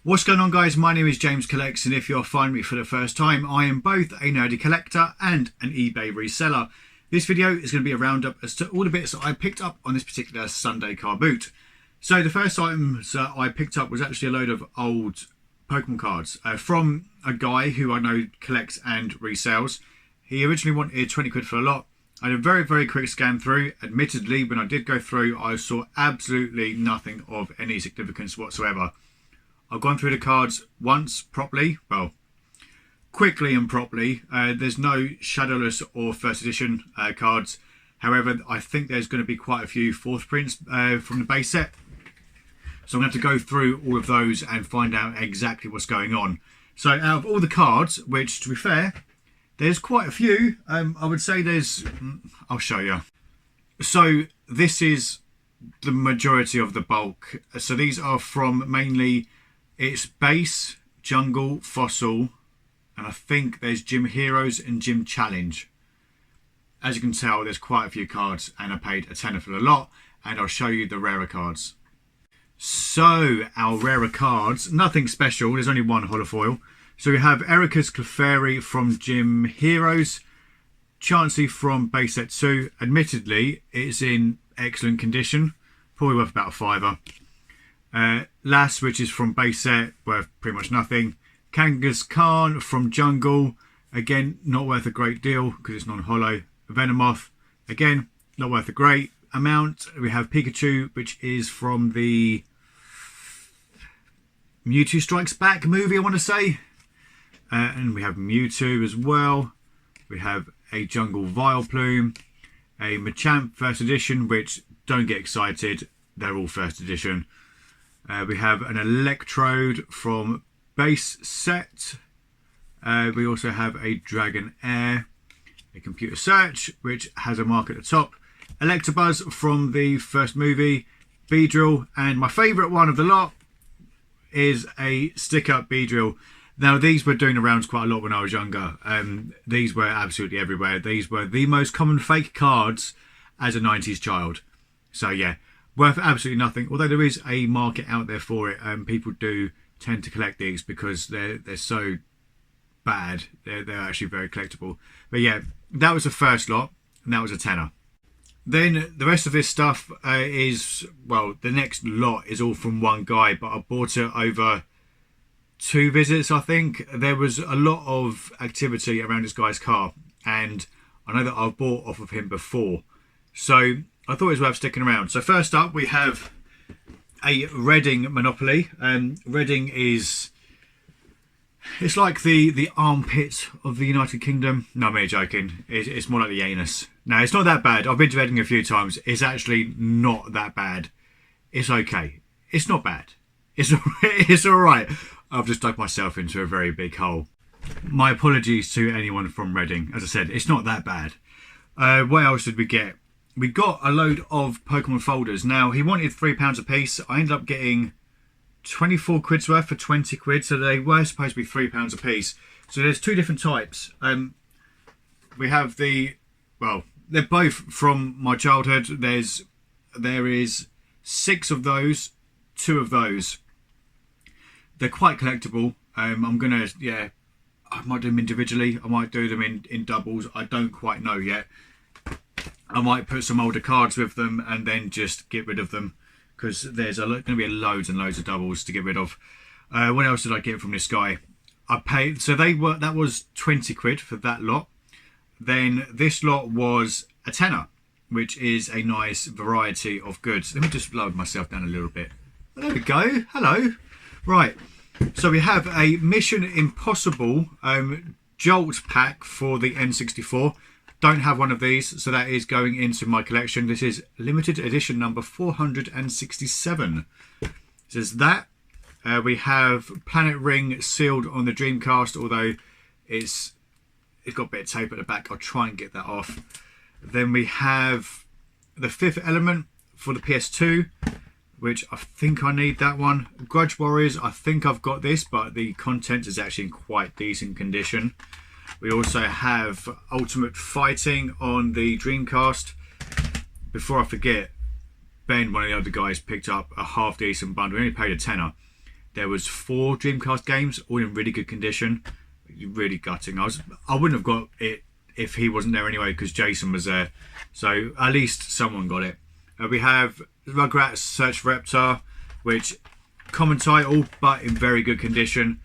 What's going on, guys? My name is James Collects, and if you're finding me for the first time, I am both a nerdy collector and an eBay reseller. This video is going to be a roundup as to all the bits that I picked up on this particular Sunday car boot. So the first items that I picked up was actually a load of old Pokemon cards from a guy who I know collects and resells. He originally wanted 20 quid for a lot. I had a very quick scan through. Admittedly, when I did go through, I saw absolutely nothing of any significance whatsoever. I've gone through the cards once properly, well, quickly and properly. There's no Shadowless or first edition cards. However, I think there's going to be quite a few fourth prints from the base set. So I'm going to have to go through all of those and find out exactly what's going on. So out of all the cards, which to be fair, there's quite a few. I would say there's, I'll show you. So this is the majority of the bulk. So these are from mainly, it's base, jungle, fossil, and I think there's Gym Heroes and Gym Challenge. As you can tell, there's quite a few cards, and I paid a tenner for the lot, and I'll show you the rarer cards. So our rarer cards, nothing special, there's only one holofoil. So we have Erica's Clefairy from Gym Heroes, Chansey from base set 2. Admittedly, it's in excellent condition, probably worth about a fiver. Lass, which is from base set, worth pretty much nothing. Kangaskhan Khan from Jungle, again not worth a great deal because it's non-holo. Venomoth, again not worth a great amount. We have Pikachu, which is from the Mewtwo Strikes Back movie, I want to say. And we have Mewtwo as well. We have a Jungle Vileplume, a Machamp first edition, which don't get excited, they're all first edition. We have an Electrode from base set. We also have a Dragonair, a Computer Search, which has a mark at the top. Electabuzz from the first movie, Beedrill, and my favourite one of the lot is a stick-up Beedrill. Now, these were doing the rounds quite a lot when I was younger. These were absolutely everywhere. These were the most common fake cards as a 90s child. So yeah, worth absolutely nothing. Although there is a market out there for it. People do tend to collect these because they're so bad. They're actually very collectible. But yeah, that was the first lot, and that was a tenner. Then the rest of this stuff is, well, the next lot is all from one guy, but I bought it over 2 visits, I think. There was a lot of activity around this guy's car, and I know that I've bought off of him before, so I thought it was worth sticking around. So first up, we have a Reading Monopoly. Reading is, it's like the armpit of the United Kingdom. No, I'm only joking. It's more like the anus. No, it's not that bad. I've been to Reading a few times. It's actually not that bad. It's okay. It's not bad. It's all right. I've just dug myself into a very big hole. My apologies to anyone from Reading. As I said, it's not that bad. What else did we get? We got a load of Pokemon folders. Now, he wanted £3 a piece. I ended up getting 24 quid's worth for 20 quid. So they were supposed to be £3 a piece. So there's 2 different types. We have the, well, they're both from my childhood. There is 6 of those, 2 of those. They're quite collectible. I'm gonna, yeah, I might do them individually. I might do them in doubles. I don't quite know yet. I might put some older cards with them and then just get rid of them because there's going to be loads and loads of doubles to get rid of. What else did I get from this guy? I paid, so that was 20 quid for that lot. Then this lot was a tenner, which is a nice variety of goods. Let me just lower myself down a little bit. There we go. Hello. Right. So we have a Mission Impossible Jolt pack for the N64. Don't have one of these, so that is going into my collection. This is limited edition number 467. So there's that. We have Planet Ring sealed on the Dreamcast, although it's got a bit of tape at the back. I'll try and get that off. Then we have the Fifth Element for the PS2, which I think I need that one. Grudge Warriors, I think I've got this, but the content is actually in quite decent condition. We also have Ultimate Fighting on the Dreamcast. Before I forget, Ben, one of the other guys, picked up a half decent bundle. We only paid a tenner. there was 4 Dreamcast games, all in really good condition. Really gutting. I wouldn't have got it if he wasn't there anyway, because Jason was there. So at least someone got it. We have Rugrats Search for Reptar, which common title, but in very good condition.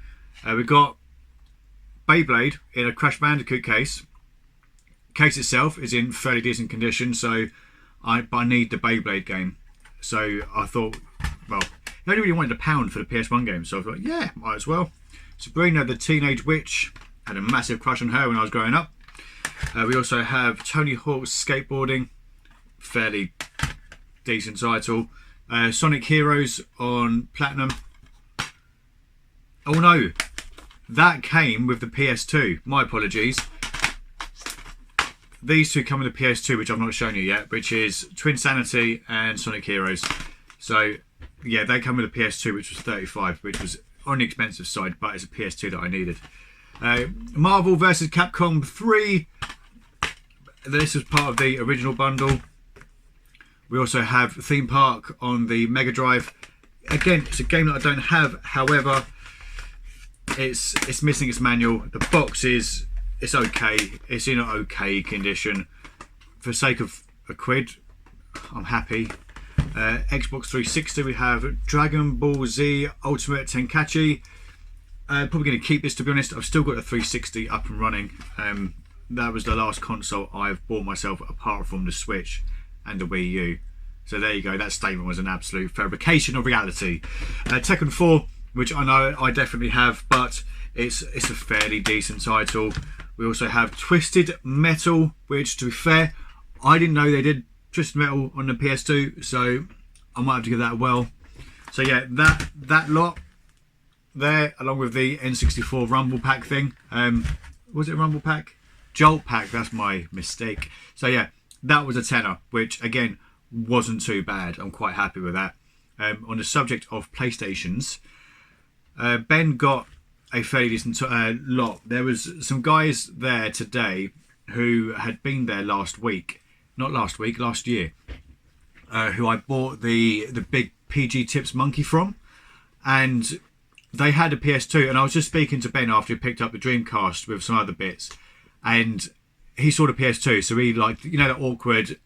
We've got Beyblade in a Crash Bandicoot case. Case itself is in fairly decent condition, so I need the Beyblade game. So I thought, well, I only really wanted £1 for the PS1 game, so I thought, yeah, might as well. Sabrina the Teenage Witch, had a massive crush on her when I was growing up. We also have Tony Hawk's Skateboarding, fairly decent title. Sonic Heroes on Platinum. Oh no, that came with the PS2. My apologies. These two come with the PS2, which I've not shown you yet, which is Twin Sanity and Sonic Heroes. So yeah, they come with the PS2, which was 35, which was on the expensive side, but it's a PS2 that I needed. Marvel vs. Capcom 3. This is part of the original bundle. We also have Theme Park on the Mega Drive. Again, it's a game that I don't have. However, it's missing its manual. The box it's okay. It's in an okay condition. For the sake of £1, I'm happy. Xbox 360, we have Dragon Ball Z Ultimate Tenkaichi. Probably going to keep this, to be honest. I've still got a 360 up and running. That was the last console I've bought myself apart from the Switch and the Wii U. So there you go, that statement was an absolute fabrication of reality. Tekken 4, which I know I definitely have, but it's a fairly decent title. We also have Twisted Metal, which, to be fair, I didn't know they did Twisted Metal on the PS2, so I might have to give that a whirl. So yeah, that lot there, along with the N64 Rumble Pack thing. Was it a Rumble Pack? Jolt Pack, that's my mistake. So yeah, that was a tenner, which again wasn't too bad. I'm quite happy with that. On the subject of PlayStations, Ben got a fairly decent lot. There was some guys there today who had been there last year, who I bought the big PG Tips monkey from, and they had a PS2, and I was just speaking to Ben after he picked up the Dreamcast with some other bits, and he saw the PS2, so he, like, you know, that awkward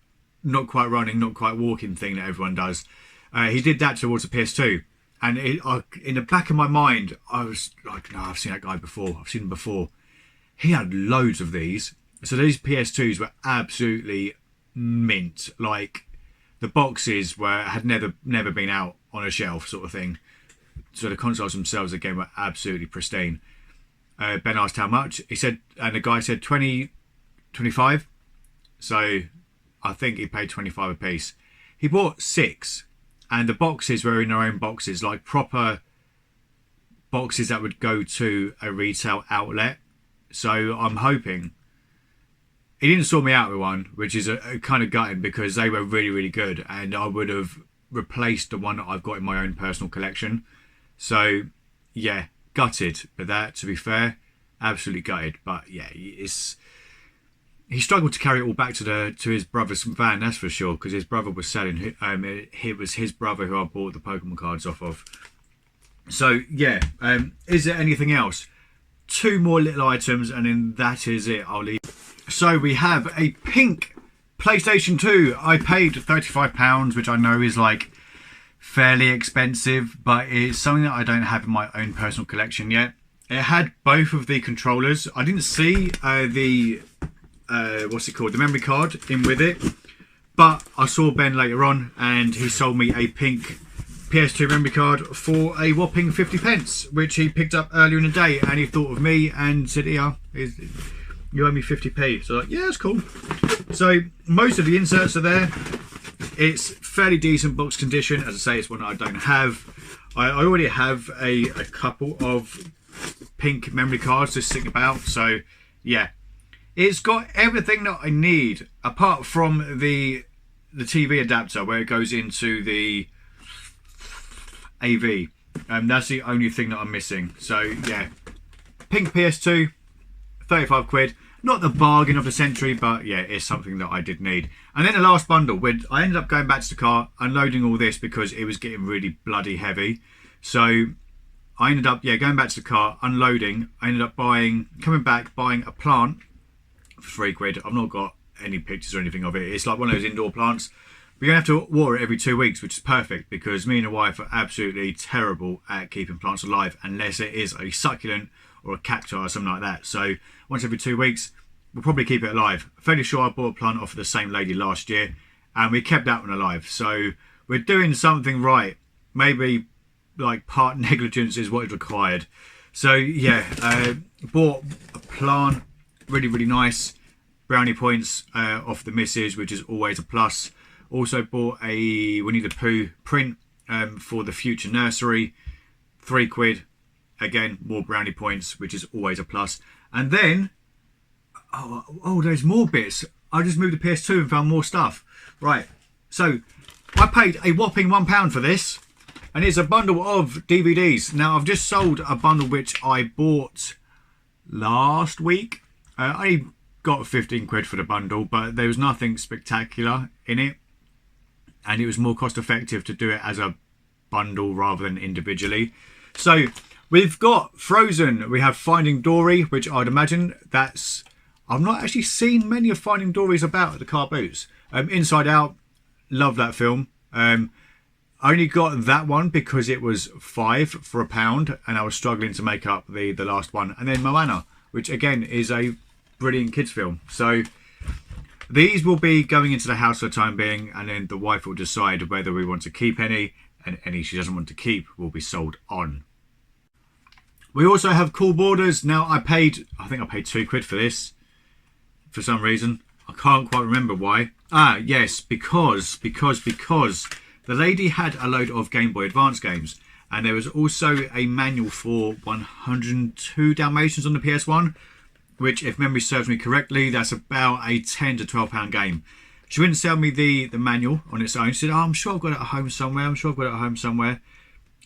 not quite running, not quite walking thing that everyone does. He did that towards the PS2, and in the back of my mind I was like, no, I've seen that guy before, I've seen him before. He had loads of these, so these PS2s were absolutely mint. Like, the boxes had never been out on a shelf, sort of thing. So the consoles themselves again were absolutely pristine. Ben asked how much. He said, and the guy said 20, 25. So I think he paid 25 a piece. He bought 6, and the boxes were in their own boxes, like proper boxes that would go to a retail outlet. So I'm hoping. He didn't sort me out with one, which is a kind of gutting, because they were really, really good, and I would have replaced the one that I've got in my own personal collection. So yeah, gutted. But that, to be fair, absolutely gutted. But yeah, he struggled to carry it all back to his brother's van, that's for sure, because his brother was selling. It was his brother who I bought the Pokemon cards off of. So yeah, is there anything else? 2 more little items, and then that is it. I'll leave. So we have a pink PlayStation 2. I paid £35, which I know is like fairly expensive, but it's something that I don't have in my own personal collection yet. It had both of the controllers. I didn't see the memory card in with it, but I saw Ben later on, and he sold me a pink PS2 memory card for a whopping 50p, which he picked up earlier in the day, and he thought of me and said, "Yeah, you owe me 50p." So like, yeah, that's cool. So most of the inserts are there. It's fairly decent box condition. As I say, it's one that I don't have. I already have a couple of pink memory cards just sitting about. So yeah, it's got everything that I need, apart from the TV adapter where it goes into the AV. That's the only thing that I'm missing. So yeah, pink PS2, £35. Not the bargain of the century, but yeah, it's something that I did need. And then the last bundle, when I ended up going back to the car, unloading all this because it was getting really bloody heavy. So I ended up, going back to the car, unloading. I ended up coming back, buying a plant for £3. I've not got any pictures or anything of it. It's like one of those indoor plants. But you're going to have to water it every 2 weeks, which is perfect because me and the wife are absolutely terrible at keeping plants alive unless it is a succulent or a cacti or something like that. So once every 2 weeks, we'll probably keep it alive. Fairly sure I bought a plant off of the same lady last year and we kept that one alive. So we're doing something right. Maybe like part negligence is what is required. So yeah, bought a plant, really, really nice. Brownie points off the missus, which is always a plus. Also bought a Winnie the Pooh print for the future nursery, £3. Again, more brownie points, which is always a plus. And then, oh, there's more bits. I just moved the PS2 and found more stuff. Right, so I paid a whopping £1 for this, and it's a bundle of DVDs. Now I've just sold a bundle which I bought last week. I only got £15 for the bundle, but there was nothing spectacular in it. And it was more cost effective to do it as a bundle rather than individually. So we've got Frozen, we have Finding Dory, which I'd imagine I've not actually seen many of Finding Dory's about at the car booths. Inside Out, love that film. I only got that one because it was £5 for £1 and I was struggling to make up the last one. And then Moana, which again is a brilliant kids film. So these will be going into the house for the time being, and then the wife will decide whether we want to keep any, and any she doesn't want to keep will be sold on. We also have Cool Borders. Now I think I paid £2 for this for some reason. I can't quite remember why. Yes, because the lady had a load of Game Boy Advance games, and there was also a manual for 102 Dalmatians on the PS1. Which, if memory serves me correctly, that's about a £10 to £12 game. She wouldn't sell me the manual on its own. She said, I'm sure I've got it at home somewhere.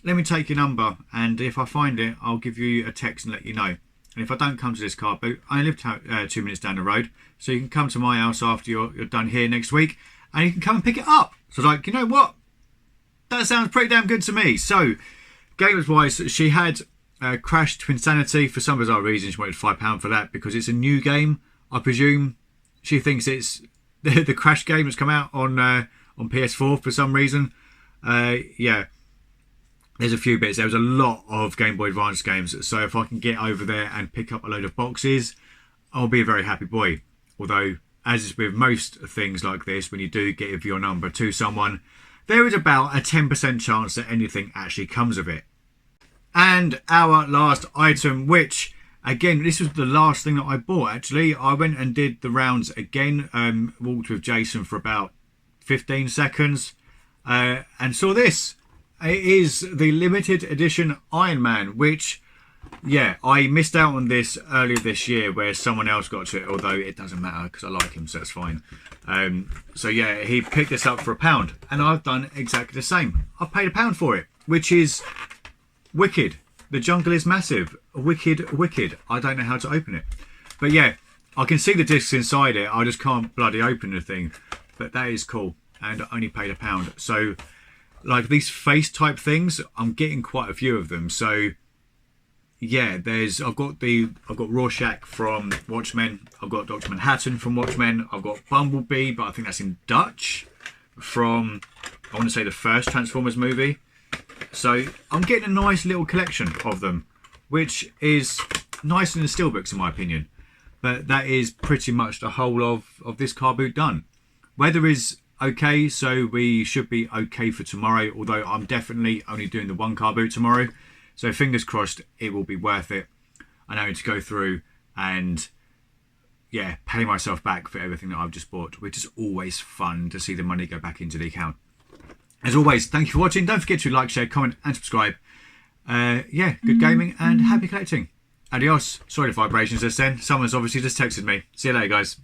Let me take your number, and if I find it, I'll give you a text and let you know. And if I don't come to this car boot, I live 2 minutes down the road, so you can come to my house after you're done here next week, and you can come and pick it up. So I was like, you know what? That sounds pretty damn good to me. So, gamers-wise, she had Crash Twinsanity. For some bizarre reason, she wanted £5 for that because it's a new game. I presume she thinks it's the Crash game that's come out on PS4 for some reason. Yeah, there's a few bits. There was a lot of Game Boy Advance games, so if I can get over there and pick up a load of boxes, I'll be a very happy boy. Although, as is with most things like this, when you do give your number to someone, there is about a 10% chance that anything actually comes of it. And our last item, which again, this was the last thing that I bought actually. I went and did the rounds again, walked with Jason for about 15 seconds and saw this. It is the limited edition Iron Man, which, yeah, I missed out on this earlier this year where someone else got to it, although it doesn't matter because I like him, so it's fine. So yeah, he picked this up for £1 and I've done exactly the same. I've paid £1 for it, which is wicked. The jungle is massive. Wicked. I don't know how to open it. But yeah, I can see the discs inside it. I just can't bloody open the thing. But that is cool. And I only paid £1. So, like these face type things, I'm getting quite a few of them. So, yeah, I've got Rorschach from Watchmen. I've got Dr. Manhattan from Watchmen. I've got Bumblebee, but I think that's in Dutch, from, I want to say, the first Transformers movie. So I'm getting a nice little collection of them, which is nicer than the steelbooks in my opinion. But that is pretty much the whole of this car boot done. Weather is okay, so we should be okay for tomorrow, although I'm definitely only doing the one car boot tomorrow. So fingers crossed it will be worth it. I know to go through and, yeah, pay myself back for everything that I've just bought, which is always fun to see the money go back into the account. As always, thank you for watching. Don't forget to like, share, comment and subscribe. Yeah, good gaming and happy collecting. Adios. Sorry the vibrations just then. Someone's obviously just texted me. See you later, guys.